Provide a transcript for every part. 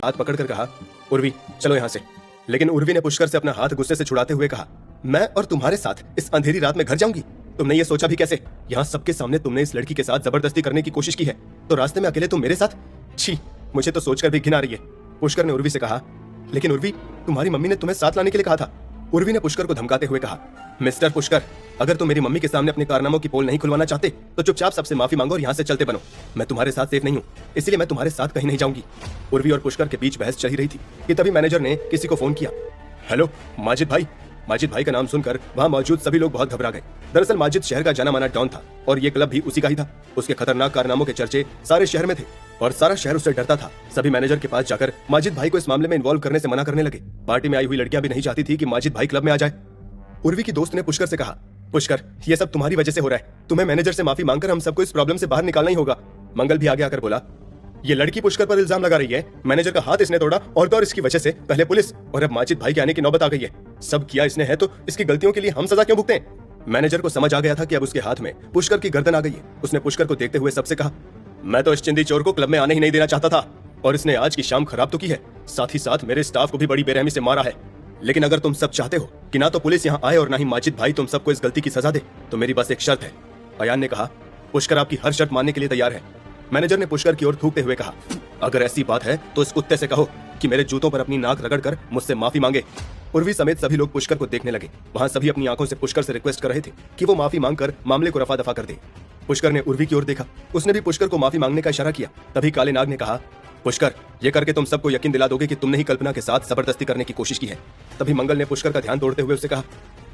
हाथ पकड़कर कहा, उर्वी चलो यहाँ से। लेकिन उर्वी ने पुष्कर से अपना हाथ गुस्से से छुड़ाते हुए कहा, मैं और तुम्हारे साथ इस अंधेरी रात में घर जाऊंगी? तुमने ये सोचा भी कैसे? यहाँ सबके सामने तुमने इस लड़की के साथ जबरदस्ती करने की कोशिश की है, तो रास्ते में अकेले तुम मेरे साथ? छी, मुझे तो सोचकर भी घिन आ रही है। पुष्कर ने उर्वी से कहा, लेकिन उर्वी, तुम्हारी मम्मी ने तुम्हें साथ लाने के लिए कहा था। उर्वी ने पुष्कर को धमकाते हुए कहा, मिस्टर पुष्कर, अगर तुम मेरी मम्मी के सामने अपने कारनामों की पोल नहीं खुलवाना चाहते तो चुपचाप सबसे माफी मांगो और यहाँ से चलते बनो। मैं तुम्हारे साथ सेफ नहीं हूँ, इसलिए मैं तुम्हारे साथ कहीं नहीं जाऊंगी। उर्वी और पुष्कर के बीच बहस चल ही रही थी कि तभी मैनेजर ने किसी को फोन किया। हेलो माजिद भाई। माजिद भाई का नाम सुनकर वहां मौजूद सभी लोग बहुत घबरा गए। दरअसल माजिद शहर का जाना माना डॉन था और ये क्लब भी उसी का ही था। उसके खतरनाक कारनामों के चर्चे सारे शहर में थे और सारा शहर उससे डरता था। सभी मैनेजर के पास जाकर माजिद भाई को इस मामले में इन्वॉल्व करने से मना करने लगे। पार्टी में आई हुई लड़कियां भी नहीं चाहती थी कि माजिद भाई क्लब में आ जाए। उर्वी की दोस्त ने पुष्कर से कहा, पुष्कर, ये सब तुम्हारी वजह से हो रहा है। तुम्हें मैनेजर से माफी मांगकर हम सबको इस प्रॉब्लम से बाहर निकालना ही होगा। मंगल भी आगे आकर बोला, ये लड़की पुष्कर पर इल्जाम लगा रही है, मैनेजर का हाथ इसने तोड़ा और तो और इसकी वजह से पहले पुलिस और अब माजिद भाई के आने की नौबत आ गई है। सब किया इसने है तो इसकी गलतियों के लिए हम सजा क्यों भुगतें? मैनेजर को समझ आ गया था कि अब उसके हाथ में पुष्कर की गर्दन आ गई है। उसने पुष्कर को देखते हुए सबसे कहा, मैं तो इस चिंदी चोर को क्लब में आने ही नहीं देना चाहता था और इसने आज की शाम खराब तो की है, साथ ही साथ मेरे स्टाफ को भी बड़ी बेरहमी से मारा है। लेकिन अगर तुम सब चाहते हो कि ना तो पुलिस यहाँ आए और ना ही माजिद भाई तुम सबको इस गलती की सजा दे, तो मेरी बस एक शर्त है। अयान ने कहा, पुष्कर आपकी हर शर्त मानने के लिए तैयार है। मैनेजर ने पुष्कर की ओर थूकते हुए कहा, अगर ऐसी बात है तो इस कुत्ते से कहो कि मेरे जूतों पर अपनी नाक रगड़कर मुझसे माफी मांगे। उर्वी समेत सभी लोग पुष्कर को देखने लगे। वहां सभी अपनी आंखों से पुष्कर से रिक्वेस्ट कर रहे थे कि वो माफी मांगकर मामले को रफा दफा कर दे। पुष्कर ने उर्वी की ओर देखा, उसने भी पुष्कर को माफी मांगने का इशारा किया। तभी काले नाग ने कहा, पुष्कर, ये करके तुम सबको यकीन दिला दोगे कि तुमने ही कल्पना के साथ जबरदस्ती करने की कोशिश की है। तभी मंगल ने पुष्कर का ध्यान तोड़ते हुए उससे कहा,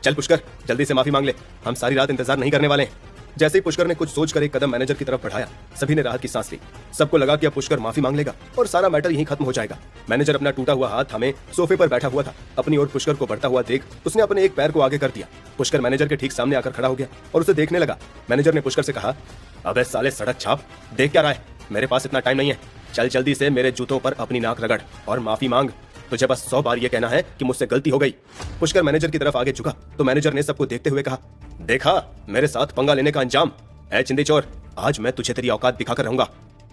चल पुष्कर, जल्दी से माफी मांग ले, हम सारी रात इंतजार नहीं करने वाले हैं। जैसे ही पुष्कर ने कुछ सोचकर एक कदम मैनेजर की तरफ बढ़ाया, सभी ने राहत की सांस ली। सबको लगा कि अब पुष्कर माफी मांग लेगा और सारा मैटर यहीं खत्म हो जाएगा। मैनेजर अपना टूटा हुआ हाथ थामे सोफे पर बैठा हुआ था। अपनी ओर पुष्कर को बढ़ता हुआ देख उसने अपने एक पैर को आगे कर दिया। पुष्कर मैनेजर के ठीक सामने आकर खड़ा हो गया और उसे देखने लगा। मैनेजर ने पुष्कर से कहा, अबे साले सड़क छाप, देख क्या रहा है? मेरे पास इतना टाइम नहीं है, चल जल्दी से मेरे जूतों पर अपनी नाक रगड़ और माफी मांग। तुझे बस 100 बार ये कहना है कि मुझसे गलती हो गई। पुष्कर मैनेजर की तरफ आगे झुका तो मैनेजर ने सबको देखते हुए कहा, देखा मेरे साथ पंगा लेने का अंजाम? ऐ चिंदी चोर, आज मैं तुझे तेरी औकात दिखाकर रहूंगा।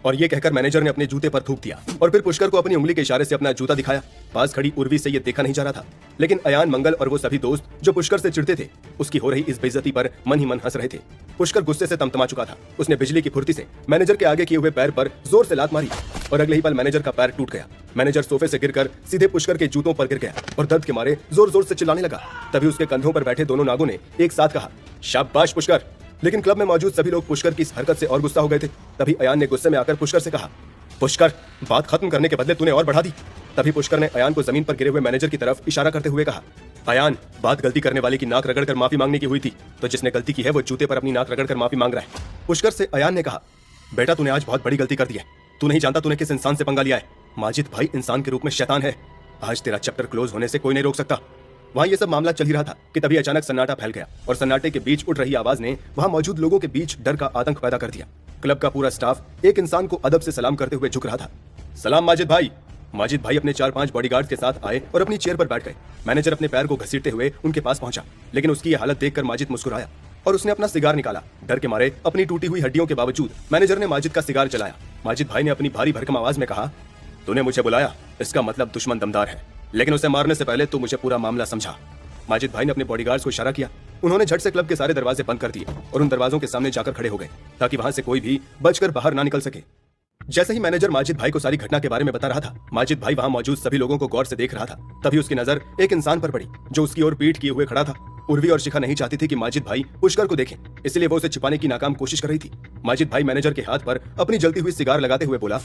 और ये कहकर मैनेजर ने अपने जूते पर थूक दिया और फिर पुष्कर को अपनी उंगली के इशारे से अपना जूता दिखाया। पास खड़ी उर्वी से ये देखा नहीं जा रहा था, लेकिन अयान, मंगल और वो सभी दोस्त जो पुष्कर से चिढ़ते थे, उसकी हो रही इस बेइज्जती पर मन ही मन हंस रहे थे। पुष्कर गुस्से से तमतमा चुका था। उसने बिजली की फुर्ती से मैनेजर के आगे किए हुए पैर पर जोर से लात मारी और अगले ही पल मैनेजर का पैर टूट गया। मैनेजर सोफे से गिरकर सीधे पुष्कर के जूतों पर गिर गया और दर्द के मारे जोर जोर से चिल्लाने लगा। तभी उसके कंधों पर बैठे दोनों नागों ने एक साथ कहा, शाबाश पुष्कर। लेकिन क्लब में मौजूद सभी लोग पुष्कर की इस हरकत से और गुस्सा हो गए थे। तभी अयान ने गुस्से में आकर पुष्कर से कहा, पुष्कर, बात खत्म करने के बदले तूने और बढ़ा दी। तभी पुष्कर ने अयान को जमीन पर गिरे हुए मैनेजर की तरफ इशारा करते हुए कहा, अयान, बात गलती करने वाले की नाक रगड़कर माफी मांगने की हुई थी, तो जिसने गलती की है वो जूते पर अपनी नाक रगड़कर माफी मांग रहा है। पुष्कर से अयान ने कहा, बेटा तूने आज बहुत बड़ी गलती कर दी है। तू नहीं जानता तूने किस इंसान से पंगा लिया है। माजिद भाई इंसान के रूप में शैतान है। आज तेरा चैप्टर क्लोज होने से कोई नहीं रोक सकता। वहाँ ये सब मामला चल ही रहा था कि तभी अचानक सन्नाटा फैल गया और सन्नाटे के बीच उठ रही आवाज ने वहाँ मौजूद लोगों के बीच डर का आतंक पैदा कर दिया। क्लब का पूरा स्टाफ एक इंसान को अदब से सलाम करते हुए झुक रहा था। सलाम माजिद भाई। माजिद भाई अपने 4-5 बॉडीगार्ड्स के साथ आए और अपनी चेयर पर बैठ गए। मैनेजर अपने पैर को घसीटते हुए उनके पास पहुंचा, लेकिन उसकी ये हालत देखकर माजिद मुस्कुराया और उसने अपना सिगार निकाला। डर के मारे अपनी टूटी हुई हड्डियों के बावजूद मैनेजर ने माजिद का सिगार जलाया। माजिद भाई ने अपनी भारी भरकम आवाज में कहा, तूने मुझे बुलाया, इसका मतलब दुश्मन दमदार है, लेकिन उसे मारने से पहले तू मुझे पूरा मामला समझा। माजिद भाई ने अपने बॉडीगार्ड्स को इशारा किया। उन्होंने झट से क्लब के सारे दरवाजे बंद कर दिए और उन दरवाजों के सामने जाकर खड़े हो गए ताकि वहां से कोई भी बचकर बाहर ना निकल सके। जैसे ही मैनेजर माजिद भाई को सारी घटना के बारे में बता रहा था, माजिद भाई वहां मौजूद सभी लोगों को गौर से देख रहा था। तभी उसकी नजर एक इंसान पर पड़ी जो उसकी ओर पीठ किए हुए खड़ा था। उर्वी और शिखा नहीं चाहती थी कि माजिद भाई पुष्कर को देखें, इसलिए वो उसे छिपाने की नाकाम कोशिश कर रही थी। माजिद भाई मैनेजर के हाथ पर अपनी जलती हुई सिगार लगाते हुए बोला,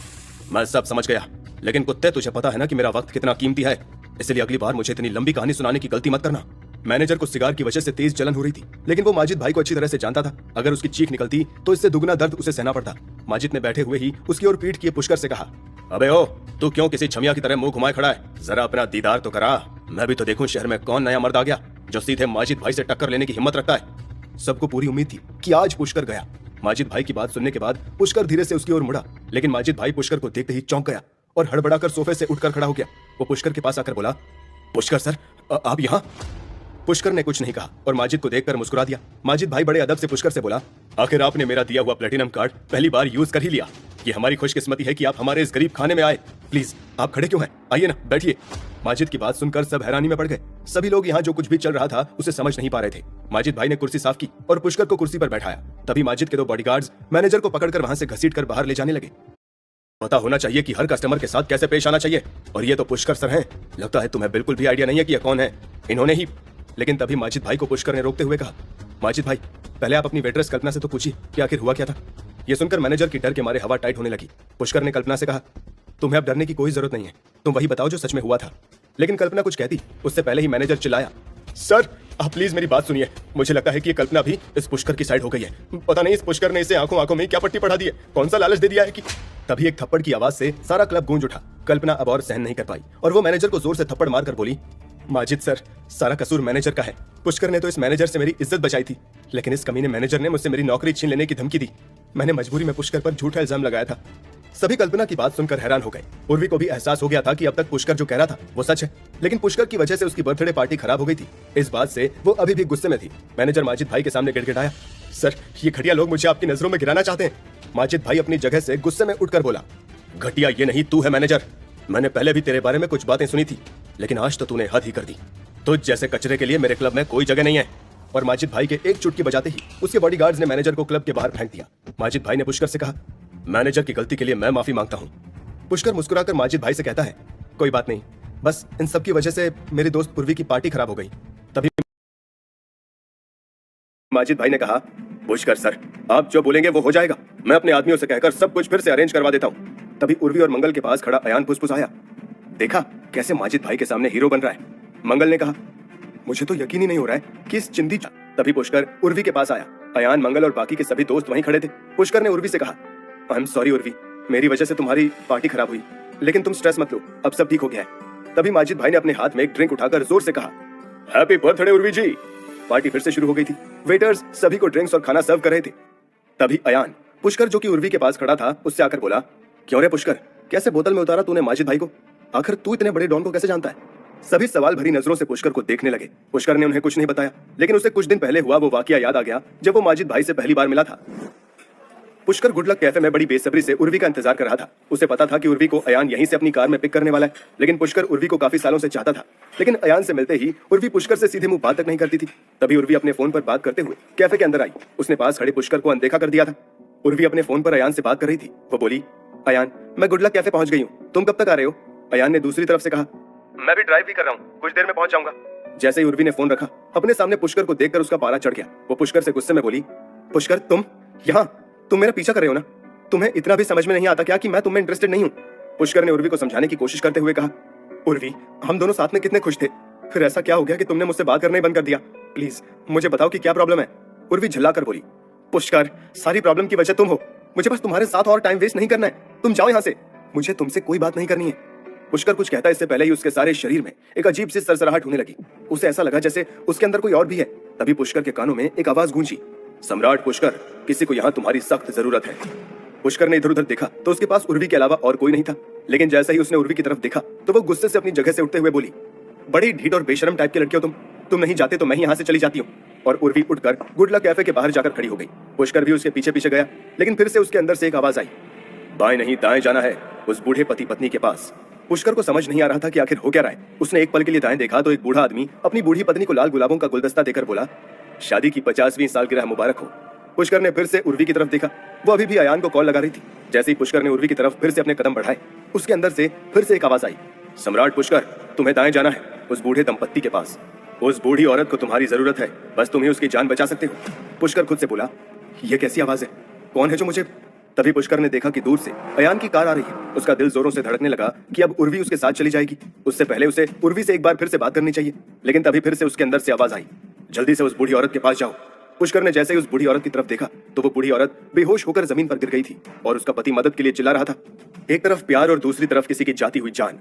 मैं सब समझ गया, लेकिन कुत्ते तुझे पता है ना कि मेरा वक्त कितना कीमती है, इसलिए अगली बार मुझे इतनी लंबी कहानी सुनाने की गलती मत करना। मैनेजर को सिगार की वजह से तेज जलन हो रही थी, लेकिन वो माजिद भाई को अच्छी तरह से जानता था। अगर उसकी चीख निकलती तो इससे दुगना दर्द उसे सहना पड़ता। माजिद ने बैठे हुए ही उसकी ओर पीठ किए पुष्कर से कहा, अबे ओ, तू क्यों किसी छमिया की तरह मुंह घुमाए खड़ा है? जरा अपना दीदार तो करा, मैं भी तो देखूं शहर में कौन नया मर्द आ गया जो सीधे माजिद भाई से टक्कर लेने की हिम्मत रखता है। सबको पूरी उम्मीद थी कि आज पुष्कर गया। माजिद भाई की बात सुनने के बाद पुष्कर धीरे से उसकी ओर मुड़ा, लेकिन माजिद भाई पुष्कर को देखते ही चौंक गया और हड़बड़ाकर सोफे से उठकर खड़ा हो गया। वो पुष्कर के पास आकर बोला, पुष्कर सर, आप यहाँ? पुष्कर ने कुछ नहीं कहा और माजिद को देखकर मुस्कुरा दिया। माजिद भाई बड़े अदब से पुष्कर से बोला, आखिर आपने मेरा दिया हुआ प्लेटिनम कार्ड पहली बार यूज कर ही लिया। ये हमारी खुशकिस्मती है कि आप हमारे इस गरीब खाने में आए। प्लीज आप खड़े क्यों हैं? आइए ना, बैठिए। माजिद की बात सुनकर सब हैरानी में पड़ गए। सभी लोग यहाँ जो कुछ भी चल रहा था उसे समझ नहीं पा रहे थे। माजिद भाई ने कुर्सी साफ की और पुष्कर को कुर्सी पर बैठाया। तभी माजिद के दो बॉडीगार्ड्स मैनेजर को पकड़कर वहां से घसीटकर बाहर ले जाने लगे। पता होना चाहिए कि हर कस्टमर के साथ कैसे पेश आना चाहिए। और ये तो पुष्कर सर हैं। लगता है तुम्हें बिल्कुल भी आइडिया नहीं है कि ये कौन है। इन्होंने ही। लेकिन तभी माजिद भाई को पुष्कर ने रोकते हुए कहा, माजिद भाई पहले आप अपनी वेट्रेस कल्पना से तो पूछिए कि आखिर हुआ क्या था। ये सुनकर मैनेजर की डर के मारे हवा टाइट होने लगी। पुष्कर ने कल्पना से कहा, तुम्हें अब डरने की कोई जरूरत नहीं है, तुम वही बताओ जो सच में हुआ था। लेकिन कल्पना कुछ कहती उससे पहले ही मैनेजर चिल्लाया, सर आप प्लीज मेरी बात सुनिए। मुझे लगता है कि ये कल्पना भी इस पुष्कर की साइड हो गई है। पता नहीं इस पुष्कर ने इसे आंखों आंखों में क्या पट्टी पढ़ा दी है, कौन सा लालच दे दिया है कि। तभी एक थप्पड़ की आवाज से सारा क्लब गूंज उठा। कल्पना अब और सहन नहीं कर पाई और वो मैनेजर को जोर से थप्पड़ मारकर बोली, माजिद सर सारा कसूर मैनेजर का है। पुष्कर ने तो इस मैनेजर से मेरी इज्जत बचाई थी, लेकिन इस कमीने मैनेजर ने मुझसे मेरी नौकरी छीन लेने की धमकी दी। मैंने मजबूरी में पुष्कर पर झूठा इल्जाम लगाया था। सभी कल्पना की बात सुनकर हैरान हो गए। उर्वी को भी एहसास हो गया था कि अब तक पुष्कर जो कह रहा था वो सच है, लेकिन पुष्कर की वजह से उसकी बर्थडे पार्टी खराब हो गई थी। इस बात से वो अभी भी गुस्से में थी। मैनेजर माजिद भाई के सामने गिड़गिड़ाया, सर ये घटिया लोग मुझे आपकी नजरों में गिराना चाहते हैं। माजिद भाई अपनी जगह से गुस्से में उठकर बोला, घटिया ये नहीं तू है मैनेजर। मैंने पहले भी तेरे बारे में कुछ बातें सुनी थी, लेकिन आज तो तूने हद ही कर दी। तुझ जैसे कचरे के लिए मेरे क्लब में कोई जगह नहीं है। और माजिद भाई के एक चुटकी बजाते ही उसके बॉडीगार्ड्स ने मैनेजर को क्लब के बाहर फेंक दिया। माजिद भाई ने पुष्कर से कहा, मैनेजर की गलती के लिए मैं माफी मांगता हूँ। पुष्कर मुस्कुराकर माजिद भाई से कहता है, कोई बात नहीं, बस इन सब की वजह से मेरी दोस्त पूर्वी की पार्टी खराब हो गई। तभी माजिद भाई ने कहा, पुष्कर सर आप जो बोलेंगे वो हो जाएगा। मैं अपने आदमियों से कहकर सब कुछ फिर से अरेंज करवा देता हूँ। तभी उर्वी और मंगल के पास खड़ा अयान फुसफुसाया, देखा कैसे माजिद भाई के सामने हीरो बन रहा है। मंगल ने कहा, मुझे तो यकीन ही नहीं हो रहा है कि इस चिंदी। तभी पुष्कर उर्वी के पास आया। अयान, मंगल और बाकी के सभी दोस्त वहीं खड़े थे। पुष्कर ने उर्वी से कहा, आई एम सॉरी उर्वी, मेरी वजह से तुम्हारी पार्टी खराब हुई, लेकिन तुम स्ट्रेस मत लो, अब सब ठीक हो गया है। तभी माजिद भाई ने अपने हाथ में एक ड्रिंक उठाकर जोर से कहा, हैप्पी बर्थडे उर्वी जी। पार्टी फिर से शुरू हो गई थी। वेटर्स सभी को ड्रिंक्स और खाना सर्व कर रहे थे। तभी अयान पुष्कर जो कि उर्वी के पास खड़ा था उससे आकर बोला, क्यों रे पुष्कर, कैसे बोतल में उतारा तूने माजिद भाई को? आखिर तू इतने बड़े डॉन को कैसे जानता है? सभी सवाल भरी नजरों से पुष्कर को देखने लगे। पुष्कर ने उन्हें कुछ नहीं बताया, लेकिन उसे कुछ दिन पहले हुआ वो वाकया याद आ गया जब वो माजिद भाई से पहली बार मिला था। पुष्कर गुड लक कैफे में बड़ी बेसब्री से उर्वी का इंतजार कर रहा था। उसे पता था कि उर्वी को अयान यहीं से अपनी कार में पिक करने वाला है, लेकिन पुष्कर उर्वी को काफी सालों से चाहता था। लेकिन अयान से मिलते ही उर्वी पुष्कर से सीधे मुंह बात तक नहीं करती थी। तभी उर्वी अपने फोन पर बात करते हुए कैफे के अंदर आई। उसने पास खड़े पुष्कर को अनदेखा कर दिया था। उर्वी अपने फोन पर अयान से बात कर रही थी। वो बोली, अयान मैं गुड लक कैफे पहुंच गई हूँ, तुम कब तक आ रहे हो? अयान ने दूसरी तरफ से कहा, मैं भी ड्राइव भी कर रहा हूँ, कुछ देर में पहुंच जाऊंगा। जैसे ही उर्वी ने फोन रखा, अपने सामने पुष्कर को देखकर उसका पारा चढ़ गया। वो पुष्कर से गुस्से में बोली, पुष्कर तुम यहाँ, तुम मेरा पीछा कर रहे हो ना? तुम्हें इतना भी समझ में नहीं आता क्या कि मैं तुम्हें इंटरेस्टेड नहीं हूँ? पुष्कर ने उर्वी को समझाने की कोशिश करते हुए कहा, उर्वी हम दोनों साथ में कितने खुश थे, फिर ऐसा क्या हो गया कि तुमने मुझसे बात करना ही बंद कर दिया? प्लीज मुझे बताओ कि क्या प्रॉब्लम है? उर्वी झल्लाकर बोली, पुष्कर सारी प्रॉब्लम की वजह तुम हो। मुझे बस तुम्हारे साथ और टाइम वेस्ट नहीं करना है, तुम जाओ यहाँ से, मुझे तुमसे कोई बात नहीं करनी है। पुष्कर कुछ कहता इससे पहले ही उसके सारे शरीर में एक अजीब सी सरसराहट होने लगी। उसे ऐसा लगा जैसे उसके अंदर कोई और भी है। तभी पुष्कर के कानों में एक आवाज गूंजी, सम्राट पुष्कर, किसी को यहाँ तुम्हारी सख्त जरूरत है। पुष्कर ने इधर उधर देखा तो उसके पास उर्वी के अलावा और कोई नहीं था। लेकिन जैसे ही उसने उर्वी की तरफ देखा तो वो गुस्से से अपनी जगह से उठते हुए बोली, बड़ी ढीठ और बेशरम टाइप की लड़की हो तुम नहीं जाते तो मैं ही यहाँ से चली जाती हूँ। और उर्वी उठकर गुड लक कैफे के बाहर जाकर खड़ी हो गई। पुष्कर भी उसके पीछे पीछे गया, लेकिन फिर से उसके अंदर से एक आवाज आई, बाएं नहीं दाएं जाना है उस बूढ़े पति पत्नी के पास। पुष्कर को समझ नहीं आ रहा था कि आखिर हो क्या रहा है। उसने एक पल के लिए दाएं देखा तो एक बूढ़ा आदमी अपनी बूढ़ी पत्नी को लाल गुलाबों का गुलदस्ता देकर बोला, शादी की 50वीं सालगिरह मुबारक हो। पुष्कर ने फिर से उर्वी की तरफ देखा। वो अभी भी अयान को कॉल लगा रही थी। जैसे ही पुष्कर ने उर्वी की तरफ फिर से अपने कदम बढ़ाए, उसके अंदर से फिर से एक आवाज आई, सम्राट पुष्कर, तुम्हें दाएं जाना है उस बूढ़े दंपत्ति के पास। उस बूढ़ी औरत को तुम्हारी जरूरत है, बस तुम ही उसकी जान बचा सकते हो। पुष्कर खुद से बोला, यह कैसी आवाज है? कौन है जो मुझे? तभी पुष्कर ने देखा कि दूर से अयान की कार आ रही है। उसका दिल जोरों से धड़कने लगा कि अब उर्वी उसके साथ चली जाएगी। उससे पहले उसे उर्वी से एक बार फिर से बात करनी चाहिए। लेकिन तभी फिर से उसके अंदर से आवाज आई, जल्दी से उस बूढ़ी औरत के पास जाओ। पुष्कर ने जैसे ही उस बूढ़ी औरत की तरफ देखा तो वो बूढ़ी औरत बेहोश होकर जमीन पर गिर गई थी और उसका पति मदद के लिए चिल्ला रहा था। एक तरफ प्यार और दूसरी तरफ किसी की जाती हुई जान।